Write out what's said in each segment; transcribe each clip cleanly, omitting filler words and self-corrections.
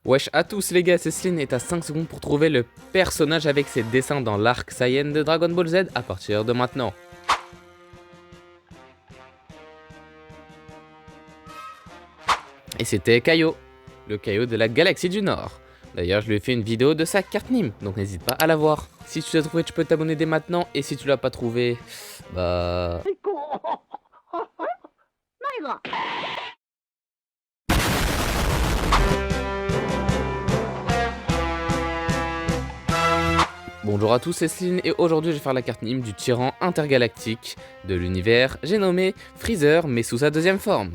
Wesh à tous les gars, c'est Sleen et t'as 5 secondes pour trouver le personnage avec ses dessins dans l'arc Saiyan de Dragon Ball Z à partir de maintenant. Et c'était Kaio, le Kaio de la galaxie du Nord. D'ailleurs, je lui ai fait une vidéo de sa carte Nîmes, donc n'hésite pas à la voir. Si tu l'as trouvé, tu peux t'abonner dès maintenant, et si tu l'as pas trouvé, bah... Bonjour à tous, c'est Sleen et aujourd'hui je vais faire la carte Nîmes du tyran intergalactique de l'univers, j'ai nommé Freezer mais sous sa deuxième forme.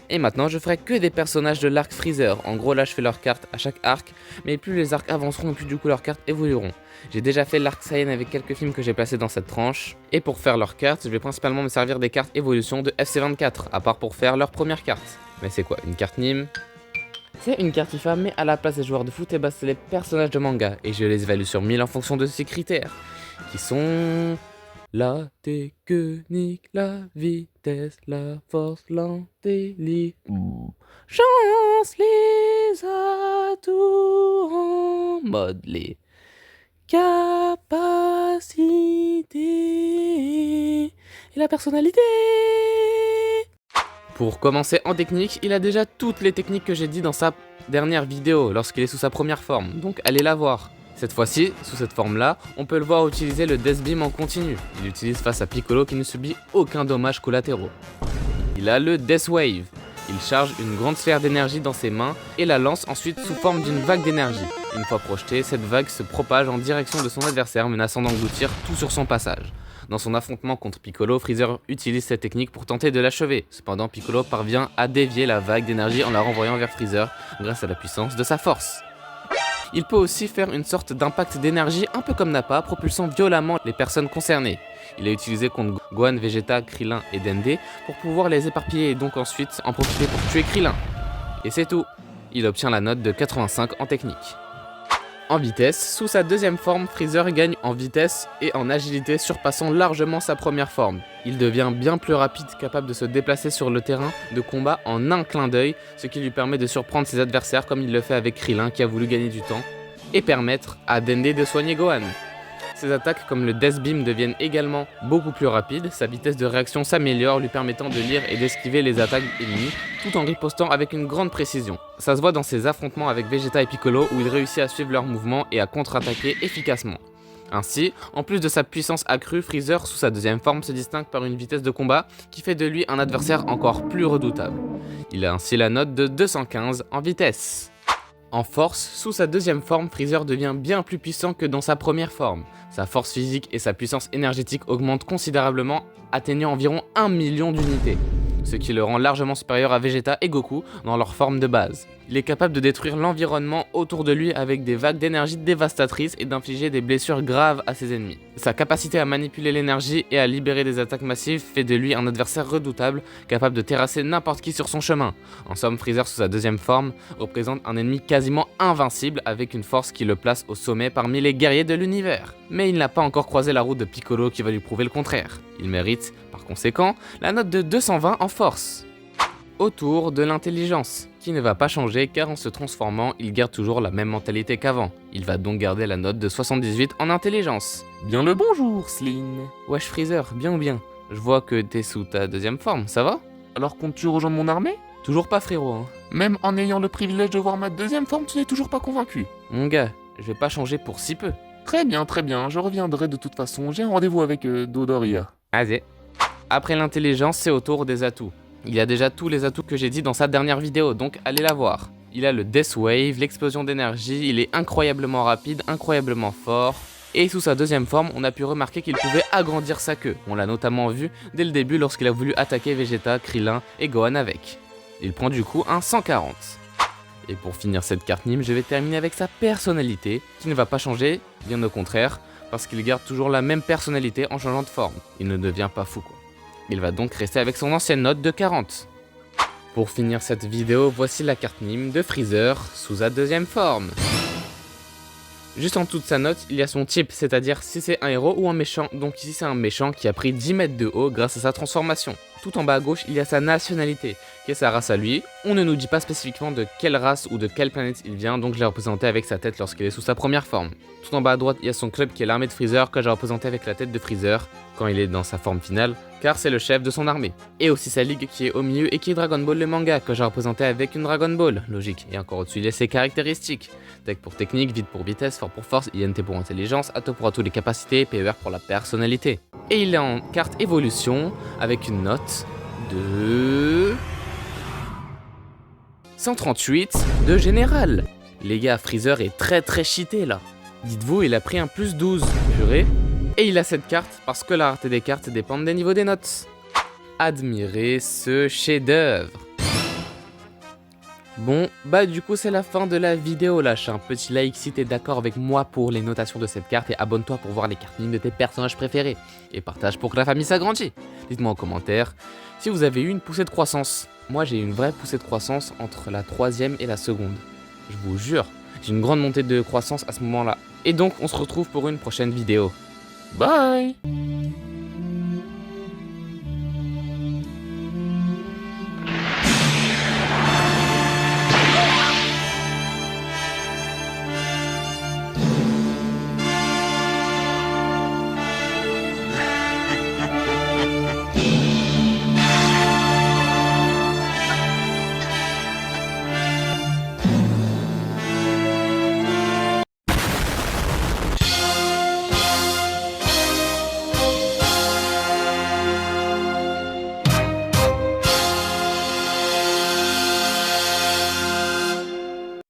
Et maintenant je ferai que des personnages de l'arc Freezer, en gros là je fais leurs cartes à chaque arc, mais plus les arcs avanceront, plus du coup leurs cartes évolueront. J'ai déjà fait l'arc Saiyan avec quelques films que j'ai placés dans cette tranche, et pour faire leurs cartes, je vais principalement me servir des cartes évolution de FC24, à part pour faire leur première carte. Mais c'est quoi, une carte Nîmes? C'est une carte FIFA, mais à la place des joueurs de foot, et bah c'est les personnages de manga, et je les évalue sur 1000 en fonction de ces critères, qui sont la technique, la vitesse, la force, l'intelligence, les atouts en mode les capacités et la personnalité. Pour commencer en technique, il a déjà toutes les techniques que j'ai dit dans sa dernière vidéo, lorsqu'il est sous sa première forme, donc allez la voir. Cette fois-ci, sous cette forme-là, on peut le voir utiliser le Death Beam en continu. Il l'utilise face à Piccolo qui ne subit aucun dommage collatéraux. Il a le Death Wave. Il charge une grande sphère d'énergie dans ses mains et la lance ensuite sous forme d'une vague d'énergie. Une fois projetée, cette vague se propage en direction de son adversaire, menaçant d'engloutir tout sur son passage. Dans son affrontement contre Piccolo, Freezer utilise cette technique pour tenter de l'achever. Cependant, Piccolo parvient à dévier la vague d'énergie en la renvoyant vers Freezer grâce à la puissance de sa force. Il peut aussi faire une sorte d'impact d'énergie un peu comme Nappa, propulsant violemment les personnes concernées. Il est utilisé contre Gohan, Vegeta, Krillin et Dende pour pouvoir les éparpiller et donc ensuite en profiter pour tuer Krillin. Et c'est tout. Il obtient la note de 85 en technique. En vitesse, sous sa deuxième forme, Freezer gagne en vitesse et en agilité, surpassant largement sa première forme. Il devient bien plus rapide, capable de se déplacer sur le terrain de combat en un clin d'œil, ce qui lui permet de surprendre ses adversaires comme il le fait avec Krillin qui a voulu gagner du temps, et permettre à Dende de soigner Gohan. Ses attaques comme le Death Beam deviennent également beaucoup plus rapides, sa vitesse de réaction s'améliore, lui permettant de lire et d'esquiver les attaques ennemies, tout en ripostant avec une grande précision. Ça se voit dans ses affrontements avec Vegeta et Piccolo où il réussit à suivre leurs mouvements et à contre-attaquer efficacement. Ainsi, en plus de sa puissance accrue, Freezer sous sa deuxième forme se distingue par une vitesse de combat qui fait de lui un adversaire encore plus redoutable. Il a ainsi la note de 215 en vitesse. En force, sous sa deuxième forme, Freezer devient bien plus puissant que dans sa première forme. Sa force physique et sa puissance énergétique augmentent considérablement, atteignant environ 1 million d'unités, ce qui le rend largement supérieur à Vegeta et Goku dans leur forme de base. Il est capable de détruire l'environnement autour de lui avec des vagues d'énergie dévastatrices et d'infliger des blessures graves à ses ennemis. Sa capacité à manipuler l'énergie et à libérer des attaques massives fait de lui un adversaire redoutable, capable de terrasser n'importe qui sur son chemin. En somme, Freezer sous sa deuxième forme représente un ennemi quasiment invincible avec une force qui le place au sommet parmi les guerriers de l'univers. Mais il n'a pas encore croisé la route de Piccolo qui va lui prouver le contraire. Il mérite, par conséquent, la note de 220 en force. Autour de l'intelligence, qui ne va pas changer car en se transformant, il garde toujours la même mentalité qu'avant. Il va donc garder la note de 78 en intelligence. Bien le bonjour, Sleen. Wesh Freezer, bien ou bien? Je vois que t'es sous ta deuxième forme, ça va? Alors comptes-tu rejoindre mon armée? Toujours pas frérot, hein. Même en ayant le privilège de voir ma deuxième forme, tu n'es toujours pas convaincu. Mon gars, je vais pas changer pour si peu. Très bien, je reviendrai de toute façon, j'ai un rendez-vous avec Dodoria. Vas-y. Après l'intelligence, c'est au tour des atouts. Il a déjà tous les atouts que j'ai dit dans sa dernière vidéo, donc allez la voir. Il a le Death Wave, l'explosion d'énergie, il est incroyablement rapide, incroyablement fort. Et sous sa deuxième forme, on a pu remarquer qu'il pouvait agrandir sa queue. On l'a notamment vu dès le début lorsqu'il a voulu attaquer Vegeta, Krillin et Gohan avec. Il prend du coup un 140. Et pour finir cette carte Nîmes, je vais terminer avec sa personnalité, qui ne va pas changer, bien au contraire, parce qu'il garde toujours la même personnalité en changeant de forme. Il ne devient pas fou quoi. Il va donc rester avec son ancienne note de 40. Pour finir cette vidéo, voici la carte Nîmes de Freezer sous sa deuxième forme. Juste en dessous de sa note, il y a son type, c'est-à-dire si c'est un héros ou un méchant. Donc ici c'est un méchant qui a pris 10 mètres de haut grâce à sa transformation. Tout en bas à gauche, il y a sa nationalité, qui est sa race à lui. On ne nous dit pas spécifiquement de quelle race ou de quelle planète il vient, donc je l'ai représenté avec sa tête lorsqu'il est sous sa première forme. Tout en bas à droite, il y a son club qui est l'armée de Freezer, que j'ai représenté avec la tête de Freezer, quand il est dans sa forme finale, car c'est le chef de son armée. Et aussi sa ligue qui est au milieu et qui est Dragon Ball le manga, que j'ai représenté avec une Dragon Ball, logique. Et encore au-dessus, il y a ses caractéristiques. Tech pour technique, vite pour vitesse, fort pour force, INT pour intelligence, Ato pour atout les capacités, PER pour la personnalité. Et il est en carte évolution, avec une note de 138 de général. Les gars, Freezer est très cheaté là. Dites-vous, il a pris un plus 12, purée. Et il a cette carte parce que la rareté des cartes dépend des niveaux des notes. Admirez ce chef-d'œuvre. Bon, bah du coup c'est la fin de la vidéo, lâche un petit like si t'es d'accord avec moi pour les notations de cette carte et abonne-toi pour voir les cartings de tes personnages préférés. Et partage pour que la famille s'agrandisse. Dites-moi en commentaire si vous avez eu une poussée de croissance. Moi j'ai eu une vraie poussée de croissance entre la 3e et la seconde. Je vous jure, j'ai une grande montée de croissance à ce moment-là. Et donc on se retrouve pour une prochaine vidéo. Bye!